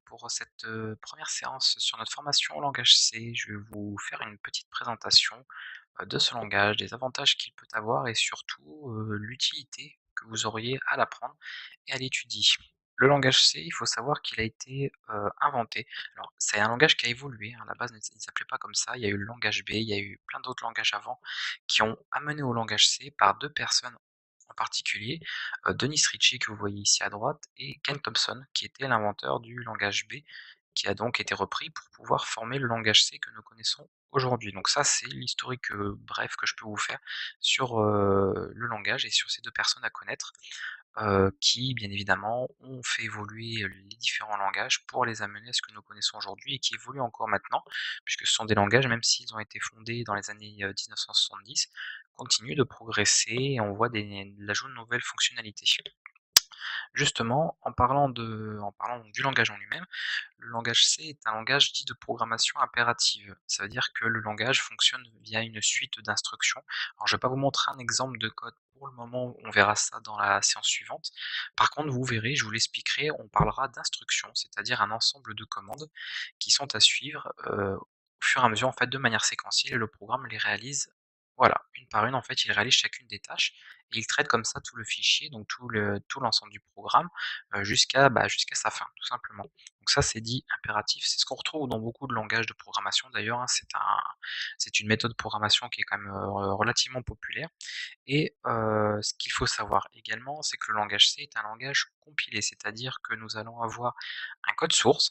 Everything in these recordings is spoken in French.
pour cette, 1 séance sur notre formation au langage C. Je vais vous faire une petite présentation, de ce langage, des avantages qu'il peut avoir et surtout, l'utilité que vous auriez à l'apprendre et à l'étudier. Le langage C, il faut savoir qu'il a été, inventé. Alors c'est un langage qui a évolué, hein, à la base il ne s'appelait pas comme ça. Il y a eu le langage B, il y a eu plein d'autres langages avant qui ont amené au langage C par 2 personnes en particulier, Dennis Ritchie que vous voyez ici à droite et Ken Thompson qui était l'inventeur du langage B, qui a donc été repris pour pouvoir former le langage C que nous connaissons aujourd'hui. Donc ça, c'est l'historique, bref que je peux vous faire sur, le langage et sur ces 2 personnes à connaître, qui bien évidemment ont fait évoluer, les différents langages pour les amener à ce que nous connaissons aujourd'hui et qui évoluent encore maintenant, puisque ce sont des langages, même s'ils ont été fondés dans les années, 1970, continuent de progresser et on voit l'ajout de nouvelles fonctionnalités. Justement, en parlant du langage en lui-même, le langage C est un langage dit de programmation impérative. Ça veut dire que le langage fonctionne via une suite d'instructions. Alors, je ne vais pas vous montrer un exemple de code pour le moment, on verra ça dans la séance suivante. Par contre, vous verrez, je vous l'expliquerai, on parlera d'instructions, c'est-à-dire un ensemble de commandes qui sont à suivre au fur et à mesure, en fait, de manière séquentielle, et le programme les réalise, voilà, une par une, en fait, il réalise chacune des tâches et il traite comme ça tout le fichier, donc tout l'ensemble du programme, jusqu'à sa fin, tout simplement. Donc ça, c'est dit impératif. C'est ce qu'on retrouve dans beaucoup de langages de programmation d'ailleurs, hein. C'est une méthode de programmation qui est quand même, relativement populaire et ce qu'il faut savoir également, c'est que le langage C est un langage compilé, c'est-à-dire que nous allons avoir un code source,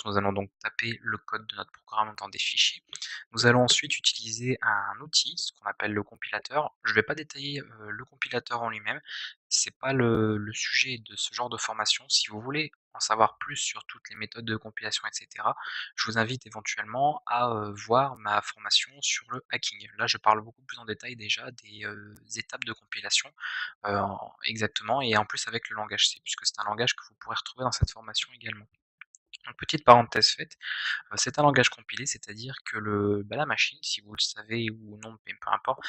nous allons donc taper le code de notre programme dans des fichiers. Nous allons ensuite utiliser un outil, ce qu'on appelle le compilateur. Je ne vais pas détailler, le compilateur en lui-même, c'est pas le sujet de ce genre de formation. Si vous voulez en savoir plus sur toutes les méthodes de compilation et cetera, je vous invite éventuellement à, voir ma formation sur le hacking. Là, je parle beaucoup plus en détail déjà des, étapes de compilation, exactement et en plus avec le langage C, puisque c'est un langage que vous pourrez retrouver dans cette formation également. Donc petite parenthèse faite, c'est un langage compilé, c'est-à-dire que la machine, si vous le savez ou non, mais peu importe,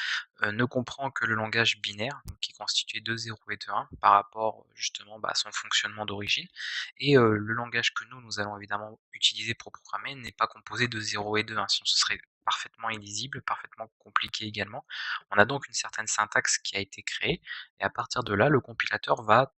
ne comprend que le langage binaire, donc qui est constitué de 0 et de 1 par rapport justement, à son fonctionnement d'origine et le langage que nous allons évidemment utiliser pour programmer n'est pas composé de 0 et de 1, sinon ce serait parfaitement illisible, parfaitement compliqué également. On a donc une certaine syntaxe qui a été créée et à partir de là, le compilateur va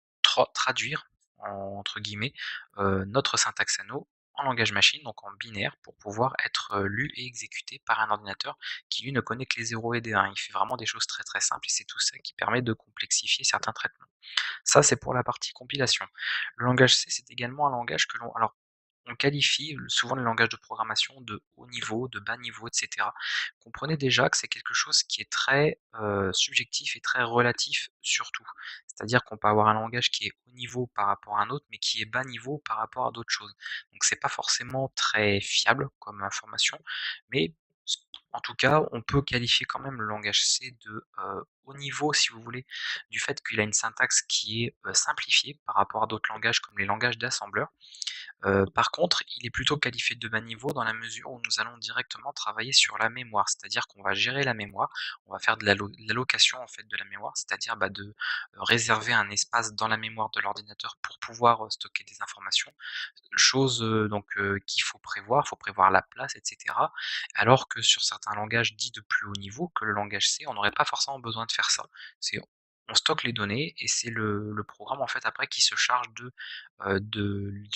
traduire, entre guillemets, notre syntaxe à nous en langage machine, donc en binaire, pour pouvoir être lu et exécuté par un ordinateur qui lui ne connaît que les 0 et des 1. Il fait vraiment des choses très très simples et c'est tout ça qui permet de complexifier certains traitements. Ça, c'est pour la partie compilation. Le langage C, c'est également un langage que on qualifie souvent les langages de programmation de haut niveau, de bas niveau, etc. Comprenez déjà que c'est quelque chose qui est très subjectif et très relatif surtout. C'est-à-dire qu'on peut avoir un langage qui est haut niveau par rapport à un autre, mais qui est bas niveau par rapport à d'autres choses. Donc c'est pas forcément très fiable comme information, mais en tout cas, on peut qualifier quand même le langage C de haut niveau, si vous voulez, du fait qu'il a une syntaxe qui est simplifiée par rapport à d'autres langages comme les langages d'assembleur. Par contre, il est plutôt qualifié de bas niveau dans la mesure où nous allons directement travailler sur la mémoire. C'est-à-dire qu'on va gérer la mémoire, on va faire de l'allocation en fait de la mémoire, c'est-à-dire, de, réserver un espace dans la mémoire de l'ordinateur pour pouvoir, stocker des informations. Chose, il faut prévoir la place et cetera. Alors que sur certains langages dits de plus haut niveau, que le langage C, on n'aurait pas forcément besoin de faire ça. C'est On stocke les données et c'est le programme en fait après qui se charge de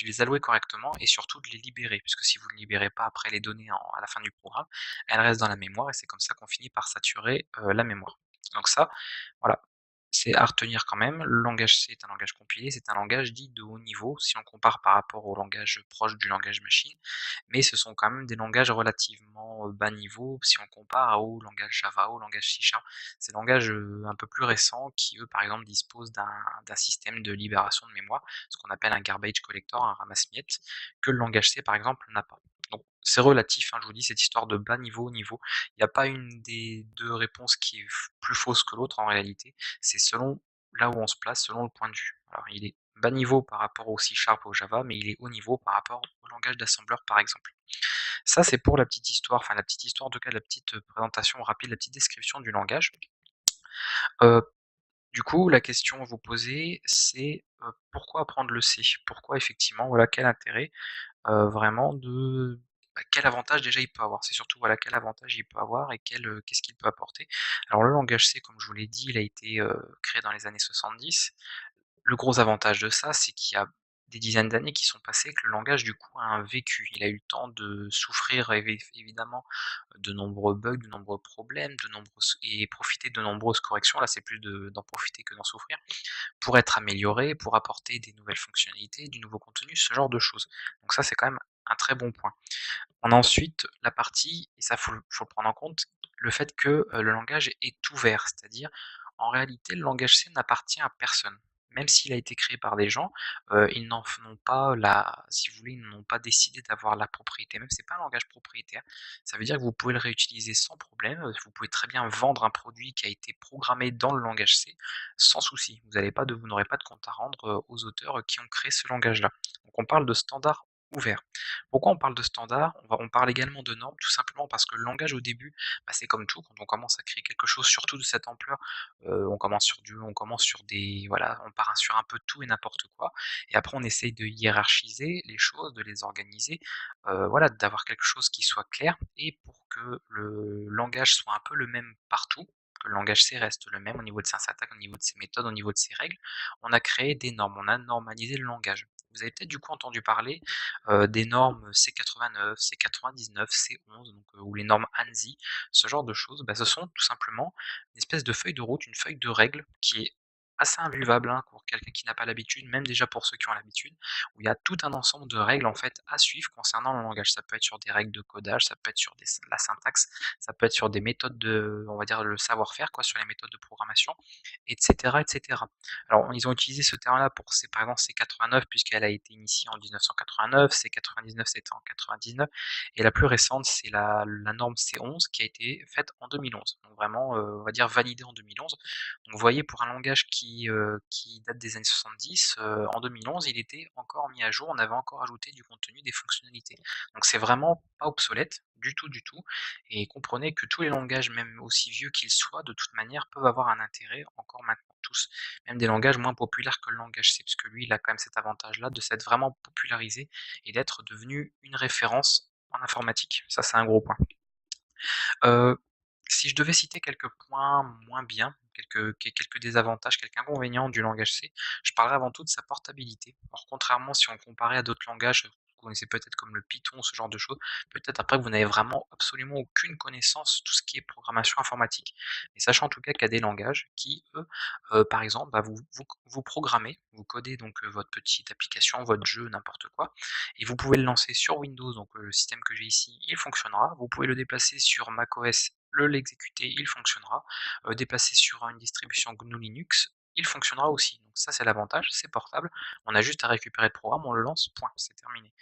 les allouer correctement et surtout de les libérer. Puisque si vous ne libérez pas après les données à la fin du programme, elles restent dans la mémoire et c'est comme ça qu'on finit par saturer, la mémoire. Donc ça, voilà, c'est à retenir quand même. Le langage C est un langage compilé, c'est un langage dit de haut niveau si on compare par rapport au langage proche du langage machine, mais ce sont quand même des langages relativement bas niveau si on compare au langage Java, au langage C#. Ces langages un peu plus récents qui, eux, par exemple, disposent d'un système de libération de mémoire, ce qu'on appelle un garbage collector, un ramasse-miettes, que le langage C, par exemple, n'a pas. Donc c'est relatif, hein, je vous dis, cette histoire de bas niveau, haut niveau. Il n'y a pas une des deux réponses qui est plus fausse que l'autre en réalité, c'est selon là où on se place, selon le point de vue. Alors il est bas niveau par rapport au C Sharp, au Java, mais il est haut niveau par rapport au langage d'assembleur par exemple. Ça c'est pour la petite histoire, enfin la petite histoire en tout cas, la petite présentation rapide, la petite description du langage. Euh, du coup, la question à vous poser, c'est pourquoi apprendre le C? Pourquoi effectivement, voilà, quel intérêt? vraiment de, quel avantage déjà il peut avoir. C'est surtout, voilà, quel avantage il peut avoir et qu'est-ce qu'il peut apporter. Alors le langage C, comme je vous l'ai dit, il a été, créé dans les années 70. Le gros avantage de ça, c'est qu'il y a des dizaines d'années qui sont passées, que le langage du coup a un vécu. Il a eu le temps de souffrir évidemment de nombreux bugs, de nombreux problèmes, de nombreuses et profiter de nombreuses corrections. Là, c'est plus d'en profiter que d'en souffrir, pour être amélioré, pour apporter des nouvelles fonctionnalités, du nouveau contenu, ce genre de choses. Donc ça, c'est quand même un très bon point. On a ensuite la partie, et ça faut le prendre en compte, le fait que, le langage est ouvert. C'est-à-dire, en réalité, le langage C n'appartient à personne. Même s'il a été créé par des gens, ils n'en f n'ont pas la si vous voulez, ils n'ont pas décidé d'avoir la propriété. Même c'est pas un langage propriétaire. Ça veut dire que vous pouvez le réutiliser sans problème, vous pouvez très bien vendre un produit qui a été programmé dans le langage C, sans souci. Vous n'aurez pas de compte à rendre, aux auteurs, qui ont créé ce langage-là. Donc on parle de standard ouvert. Pourquoi on parle de standard? On parle également de normes, tout simplement parce que le langage au début, c'est comme tout, quand on commence à créer quelque chose, surtout de cette ampleur, on commence sur des voilà, on part sur un peu tout et n'importe quoi, et après on essaye de hiérarchiser les choses, de les organiser, voilà, d'avoir quelque chose qui soit clair, et pour que le langage soit un peu le même partout, que le langage C reste le même au niveau de sa syntaxe, au niveau de ses méthodes, au niveau de ses règles, on a créé des normes, on a normalisé le langage. Vous avez peut-être du coup entendu parler des normes C89, C99, C11, donc, ou les normes ANSI, ce genre de choses. Ce sont tout simplement une espèce de feuille de route, une feuille de règles qui est assez imbuvable, hein, pour quelqu'un qui n'a pas l'habitude, même déjà pour ceux qui ont l'habitude, où il y a tout un ensemble de règles en fait à suivre concernant le langage. Ça peut être sur des règles de codage, ça peut être sur la syntaxe, ça peut être sur des méthodes de, on va dire, le savoir-faire, quoi, sur les méthodes de programmation, etc., etc. Alors, ils ont utilisé ce terme-là pour, par exemple, C89, puisqu'elle a été initiée en 1989, C99, c'était en 99, et la plus récente, c'est la norme C11 qui a été faite en 2011. Donc vraiment, on va dire validée en 2011. Donc vous voyez, pour un langage qui date des années 70, en 2011, il était encore mis à jour, on avait encore ajouté du contenu, des fonctionnalités. Donc c'est vraiment pas obsolète, du tout, du tout. Et comprenez que tous les langages, même aussi vieux qu'ils soient, de toute manière, peuvent avoir un intérêt encore maintenant, tous. Même des langages moins populaires que le langage C, parce que lui, il a quand même cet avantage-là de s'être vraiment popularisé et d'être devenu une référence en informatique. Ça, c'est un gros point. Heu, Si je devais citer quelques points moins bien, quelques désavantages, quelques inconvénients du langage C, je parlerai avant tout de sa portabilité. Alors contrairement, si on comparait à d'autres langages que vous connaissez peut-être comme le Python, ce genre de choses, peut-être après vous n'avez vraiment absolument aucune connaissance de tout ce qui est programmation informatique. Mais sachez en tout cas qu'il y a des langages qui, eux, par exemple, vous programmez, vous codez donc, votre petite application, votre jeu, n'importe quoi, et vous pouvez le lancer sur Windows, donc, le système que j'ai ici, il fonctionnera. Vous pouvez le déplacer sur macOS, l'exécuter, il fonctionnera. Déplacer sur une distribution GNU Linux, il fonctionnera aussi. Donc ça, c'est l'avantage, c'est portable. On a juste à récupérer le programme, on le lance, point, c'est terminé.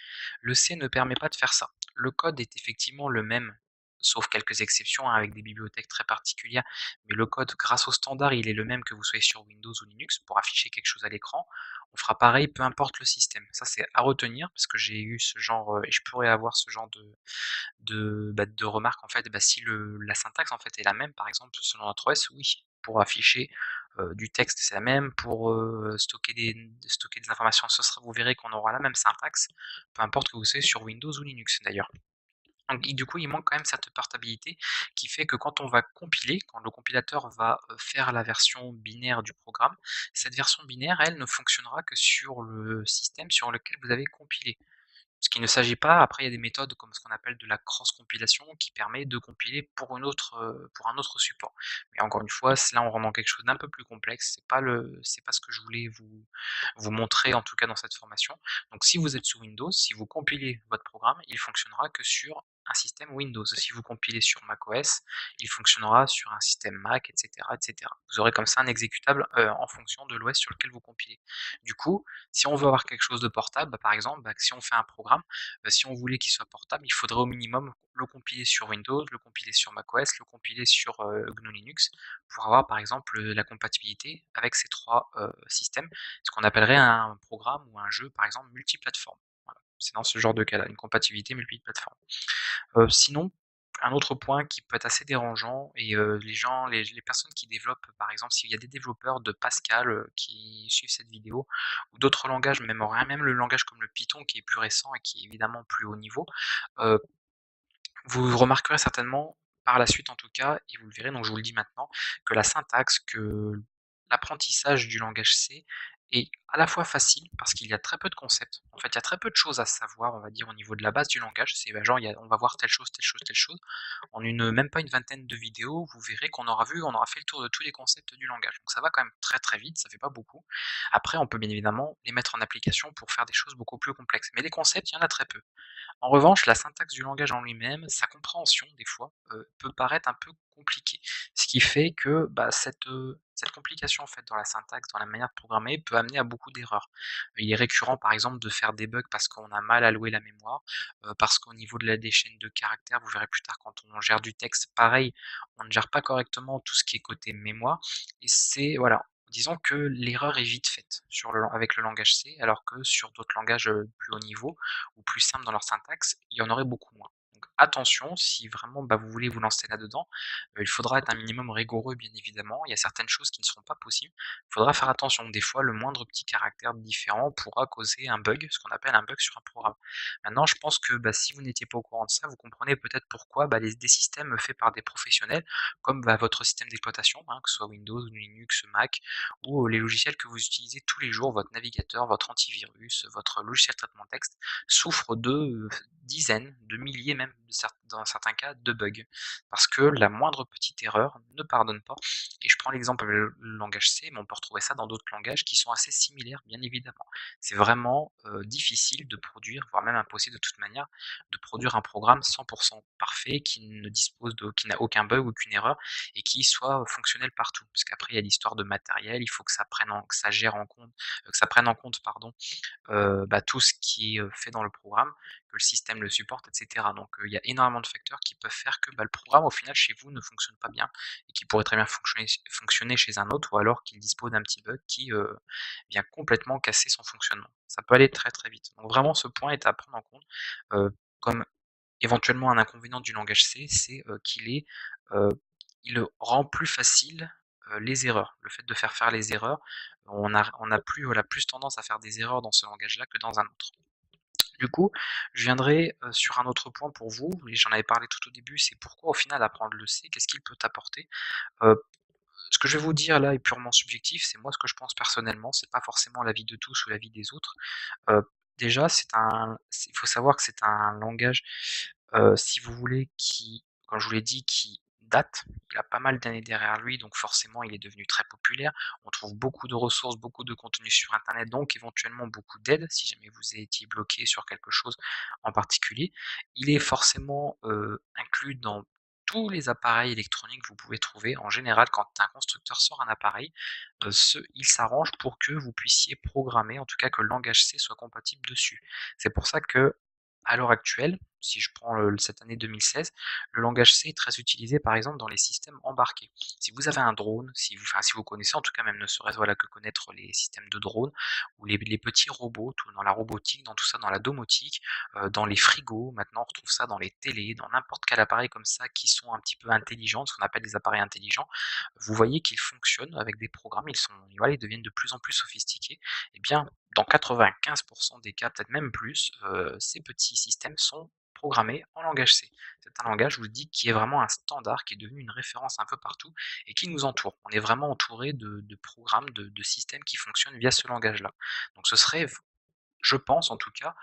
Le C ne permet pas de faire ça. Le code est effectivement le même, sauf quelques exceptions, hein, avec des bibliothèques très particulières, mais le code, grâce au standard, il est le même que vous soyez sur Windows ou Linux pour afficher quelque chose à l'écran. On fera pareil, peu importe le système. Ça, c'est à retenir parce que j'ai eu ce genre, et je pourrais avoir ce genre de remarques en fait. Si la syntaxe en fait est la même, par exemple, selon notre OS, oui, pour afficher du texte, c'est la même. Pour stocker des informations, vous verrez qu'on aura la même syntaxe, peu importe que vous soyez sur Windows ou Linux d'ailleurs. Donc, du coup, il manque quand même cette portabilité qui fait que quand on va compiler, quand le compilateur va faire la version binaire du programme, cette version binaire, elle, ne fonctionnera que sur le système sur lequel vous avez compilé. Ce qu'il ne s'agit pas, après il y a des méthodes comme ce qu'on appelle de la cross-compilation qui permet de compiler pour un autre support. Mais encore une fois, là on rentre dans quelque chose d'un peu plus complexe, c'est pas ce que je voulais vous montrer en tout cas dans cette formation. Donc si vous êtes sous Windows, si vous compilez votre programme, il fonctionnera que sur un système Windows. Si vous compilez sur macOS, il fonctionnera sur un système Mac, etc., etc. Vous aurez comme ça un exécutable en fonction de l'OS sur lequel vous compilez. Du coup, si on veut avoir quelque chose de portable, par exemple, si on fait un programme, si on voulait qu'il soit portable, il faudrait au minimum le compiler sur Windows, le compiler sur macOS, le compiler sur GNU Linux, pour avoir par exemple la compatibilité avec ces trois systèmes, ce qu'on appellerait un programme ou un jeu par exemple multiplateforme. Voilà. C'est dans ce genre de cas-là, une compatibilité multiplateforme. Sinon, Un autre point qui peut être assez dérangeant et les personnes qui développent, par exemple, s'il y a des développeurs de Pascal, qui suivent cette vidéo ou d'autres langages, même le langage comme le Python qui est plus récent et qui est évidemment plus haut niveau, heu, vous remarquerez certainement, par la suite en tout cas, et vous le verrez, donc je vous le dis maintenant, que la syntaxe, que l'apprentissage du langage C est à la fois facile parce qu'il y a très peu de concepts. En fait, il y a très peu de choses à savoir, on va dire, au niveau de la base du langage. C'est, bah, genre, on va voir telle chose, telle chose, telle chose. En même pas une vingtaine de vidéos, vous verrez on aura fait le tour de tous les concepts du langage. Donc ça va quand même très très vite, ça fait pas beaucoup. Après, on peut bien évidemment les mettre en application pour faire des choses beaucoup plus complexes. Mais les concepts, il y en a très peu. En revanche, la syntaxe du langage en lui-même, sa compréhension des fois, peut paraître un peu compliquée. Ce qui fait que, bah, cette complication en fait dans la syntaxe, dans la manière de programmer, peut amener à beaucoup d'erreurs. Il est récurrent par exemple de faire des bugs parce qu'on a mal alloué la mémoire, parce qu'au niveau de la des chaînes de caractères, vous verrez plus tard quand on gère du texte, pareil, on ne gère pas correctement tout ce qui est côté mémoire et c'est voilà, disons que l'erreur est vite faite avec le langage C, alors que sur d'autres langages, plus haut niveau, ou plus simples dans leur syntaxe, il y en aurait beaucoup moins. Donc attention, si vraiment bah, vous voulez vous lancer là-dedans, il faudra être un minimum rigoureux, bien évidemment. Il y a certaines choses qui ne seront pas possibles. Il faudra faire attention. Des fois, le moindre petit caractère différent pourra causer un bug, ce qu'on appelle un bug sur un programme. Maintenant, je pense que bah, si vous n'étiez pas au courant de ça, vous comprenez peut-être pourquoi bah, des systèmes faits par des professionnels, comme bah, votre système d'exploitation, hein, que ce soit Windows, Linux, Mac, ou les logiciels que vous utilisez tous les jours, votre navigateur, votre antivirus, votre logiciel de traitement de texte, souffre de dizaines, de milliers même, dans certains cas, de bugs. Parce que la moindre petite erreur ne pardonne pas. Et je prends l'exemple avec le langage C, mais on peut retrouver ça dans d'autres langages qui sont assez similaires, bien évidemment. C'est vraiment difficile de produire, voire même impossible de toute manière, de produire un programme 100% parfait qui n'a aucun bug, aucune erreur et qui soit fonctionnel partout. Parce qu'après, il y a l'histoire de matériel, il faut que que ça gère en compte, que ça prenne en compte, pardon, bah, tout ce qui est, fait dans le programme, que le système le supporte et cetera. Donc, il y a énormément de facteurs qui peuvent faire que, bah, le programme au final chez vous ne fonctionne pas bien et qui pourrait très bien fonctionner chez un autre ou alors qu'il dispose d'un petit bug qui, vient complètement casser son fonctionnement. Ça peut aller très, très vite. Donc vraiment ce point est à prendre en compte, comme éventuellement un inconvénient du langage C, c'est, heu, il rend plus facile, les erreurs. Le fait de faire les erreurs, on a plus, voilà, plus tendance à faire des erreurs dans ce langage-là que dans un autre. Du coup, je viendrai, sur un autre point pour vous et j'en avais parlé tout au début, c'est pourquoi au final apprendre le C, qu'est-ce qu'il peut t'apporter? Heu, Ce que je vais vous dire là est purement subjectif, c'est moi ce que je pense personnellement, c'est pas forcément l'avis de tous ou l'avis des autres. Heu, Déjà, il faut savoir que c'est un langage, si vous voulez, qui, comme je vous l'ai dit, qui date. Il a pas mal d'années derrière lui, donc forcément, il est devenu très populaire. On trouve beaucoup de ressources, beaucoup de contenus sur internet, donc éventuellement beaucoup d'aides si jamais vous étiez bloqué sur quelque chose en particulier. Il est forcément, inclus dans tous les appareils électroniques que vous pouvez trouver. En général, quand un constructeur sort un appareil, il s'arrange pour que vous puissiez programmer, en tout cas que le langage C soit compatible dessus. C'est pour ça que, à l'heure actuelle, si je prends cette année 2016, le langage C est très utilisé par exemple dans les systèmes embarqués. Si vous avez un drone, si vous connaissez en tout cas même ne serait-ce voilà, que connaître les systèmes de drones ou les petits robots, tout dans la robotique, dans tout ça, dans la domotique, dans les frigos, maintenant on retrouve ça dans les télés, dans n'importe quel appareil comme ça qui sont un petit peu intelligents, ce qu'on appelle des appareils intelligents, vous voyez qu'ils fonctionnent avec des programmes, voilà, ils deviennent de plus en plus sophistiqués. Et bien, dans 95% des cas, peut-être même plus, ces petits systèmes sont programmés en langage C. C'est un langage, je vous le dis, qui est vraiment un standard, qui est devenu une référence un peu partout et qui nous entoure. On est vraiment entouré de programmes, de systèmes qui fonctionnent via ce langage-là. Donc ce serait, je pense en tout cas,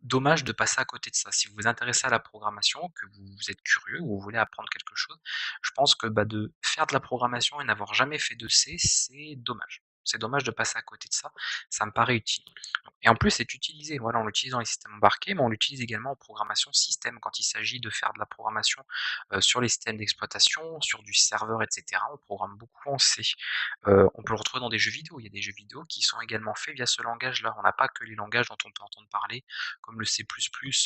dommage de passer à côté de ça. Si vous vous intéressez à la programmation, que vous êtes curieux ou vous voulez apprendre quelque chose, je pense que, bah, de faire de la programmation et n'avoir jamais fait de C, c'est dommage. C'est dommage de passer à côté de ça, ça me paraît utile. Et en plus, c'est utilisé, voilà, on l'utilise dans les systèmes embarqués, mais on l'utilise également en programmation système quand il s'agit de faire de la programmation, sur les systèmes d'exploitation, sur du serveur et cetera. On programme beaucoup en C. On peut le retrouver dans des jeux vidéo. Il y a des jeux vidéo qui sont également faits via ce langage-là. On n'a pas que les langages dont on peut entendre parler, comme le C++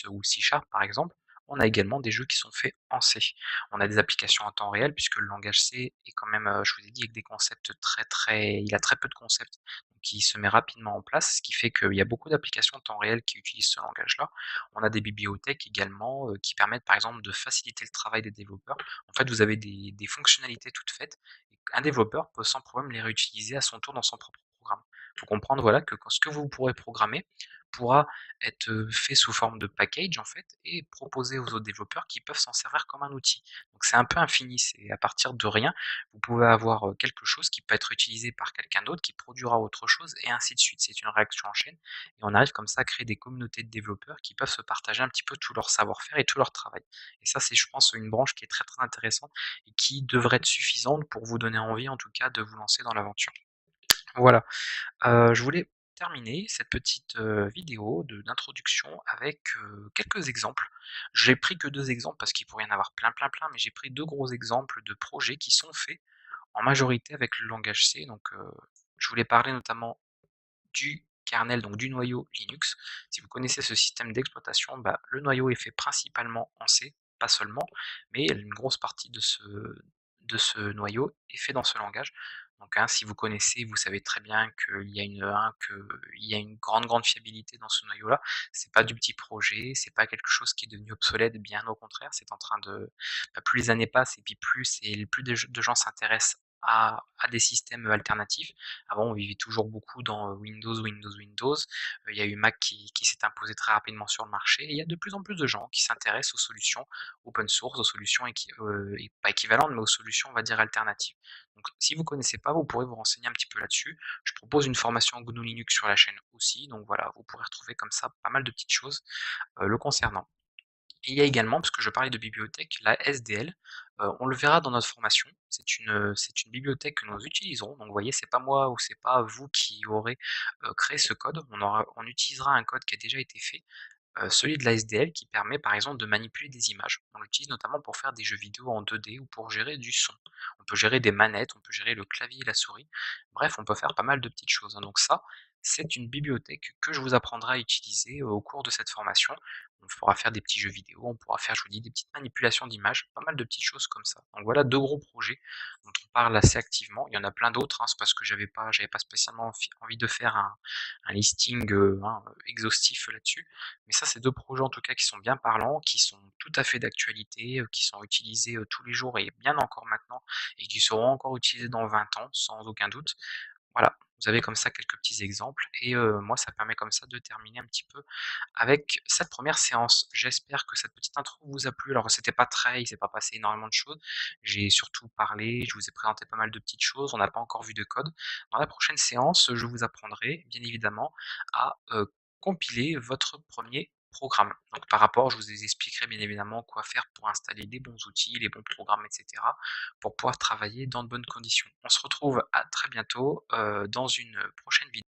ou le C# par exemple. On a également des jeux qui sont faits en C. On a des applications en temps réel puisque le langage C est quand même, je vous ai dit, avec des concepts il a très peu de concepts, donc qui se met rapidement en place, ce qui fait qu'il y a beaucoup d'applications en temps réel qui utilisent ce langage-là. On a des bibliothèques également, qui permettent par exemple de faciliter le travail des développeurs. En fait, vous avez des fonctionnalités toutes faites et un développeur peut sans problème les réutiliser à son tour dans son propre programme. Il faut comprendre, voilà, que quand ce que vous pourrez programmer pourra être, fait sous forme de package en fait et proposé aux autres développeurs qui peuvent s'en servir comme un outil. Donc c'est un peu infini, c'est à partir de rien, vous pouvez avoir, quelque chose qui peut être utilisé par quelqu'un d'autre, qui produira autre chose et ainsi de suite. C'est une réaction en chaîne et on arrive comme ça à créer des communautés de développeurs qui peuvent se partager un petit peu tout leur savoir-faire et tout leur travail. Et ça, c'est je pense une branche qui est très, très intéressante et qui devrait être suffisante pour vous donner envie en tout cas de vous lancer dans l'aventure. Voilà. Je voulais terminer cette petite, vidéo d'introduction avec, quelques exemples. J'ai pris que 2 exemples parce qu'il pourrait y en avoir plein, plein, plein, mais j'ai pris 2 gros exemples de projets qui sont faits en majorité avec le langage C. Donc, je voulais parler notamment du kernel, donc du noyau Linux. Si vous connaissez ce système d'exploitation, bah, le noyau est fait principalement en C, pas seulement, mais une grosse partie de ce noyau est fait dans ce langage. Donc, hein, si vous connaissez, vous savez très bien qu'il y a une grande, grande fiabilité dans ce noyau-là. C'est pas du petit projet, c'est pas quelque chose qui est devenu obsolète, bien au contraire, c'est en train de, bah, plus les années passent et puis plus de gens s'intéressent à des systèmes alternatifs. Avant, on vivait toujours beaucoup dans Windows, Windows, Windows. Il y a eu Mac qui s'est imposé très rapidement sur le marché. Et il y a de plus en plus de gens qui s'intéressent aux solutions open source, aux solutions pas équivalentes, mais aux solutions, on va dire, alternatives. Donc, si vous ne connaissez pas, vous pourrez vous renseigner un petit peu là-dessus. Je propose une formation GNU Linux sur la chaîne aussi. Donc voilà, vous pourrez retrouver comme ça pas mal de petites choses le concernant. Et il y a également, parce que je parlais de bibliothèque, la SDL. On le verra dans notre formation. C'est une bibliothèque que nous utiliserons. Donc, vous voyez, c'est pas moi ou c'est pas vous qui aurez créé ce code. On utilisera un code qui a déjà été fait, celui de la SDL qui permet par exemple de manipuler des images. On l'utilise notamment pour faire des jeux vidéo en 2D ou pour gérer du son. On peut gérer des manettes, on peut gérer le clavier et la souris. Bref, on peut faire pas mal de petites choses, hein. Donc ça, c'est une bibliothèque que je vous apprendrai à utiliser au cours de cette formation. On pourra faire des petits jeux vidéo, on pourra faire, je vous dis, des petites manipulations d'images, pas mal de petites choses comme ça. Donc voilà 2 gros projets dont on parle assez activement. Il y en a plein d'autres, hein, c'est parce que j'avais pas spécialement envie de faire un listing, hein, exhaustif là-dessus. Mais ça, c'est 2 projets en tout cas qui sont bien parlants, qui sont tout à fait d'actualité, qui sont utilisés, tous les jours et bien encore maintenant et qui seront encore utilisés dans 20 ans sans aucun doute. Voilà, vous avez comme ça quelques petits exemples et moi ça permet comme ça de terminer un petit peu avec cette première séance. J'espère que cette petite intro vous a plu. Alors c'était pas très il s'est pas passé énormément de choses. J'ai surtout parlé, je vous ai présenté pas mal de petites choses, on n'a pas encore vu de code. Dans la prochaine séance, je vous apprendrai bien évidemment à, compiler votre premier programme. Donc par rapport je vous expliquerai bien évidemment quoi faire pour installer les bons outils, les bons programmes et cetera, pour pouvoir travailler dans de bonnes conditions. On se retrouve à très bientôt, dans une prochaine vidéo.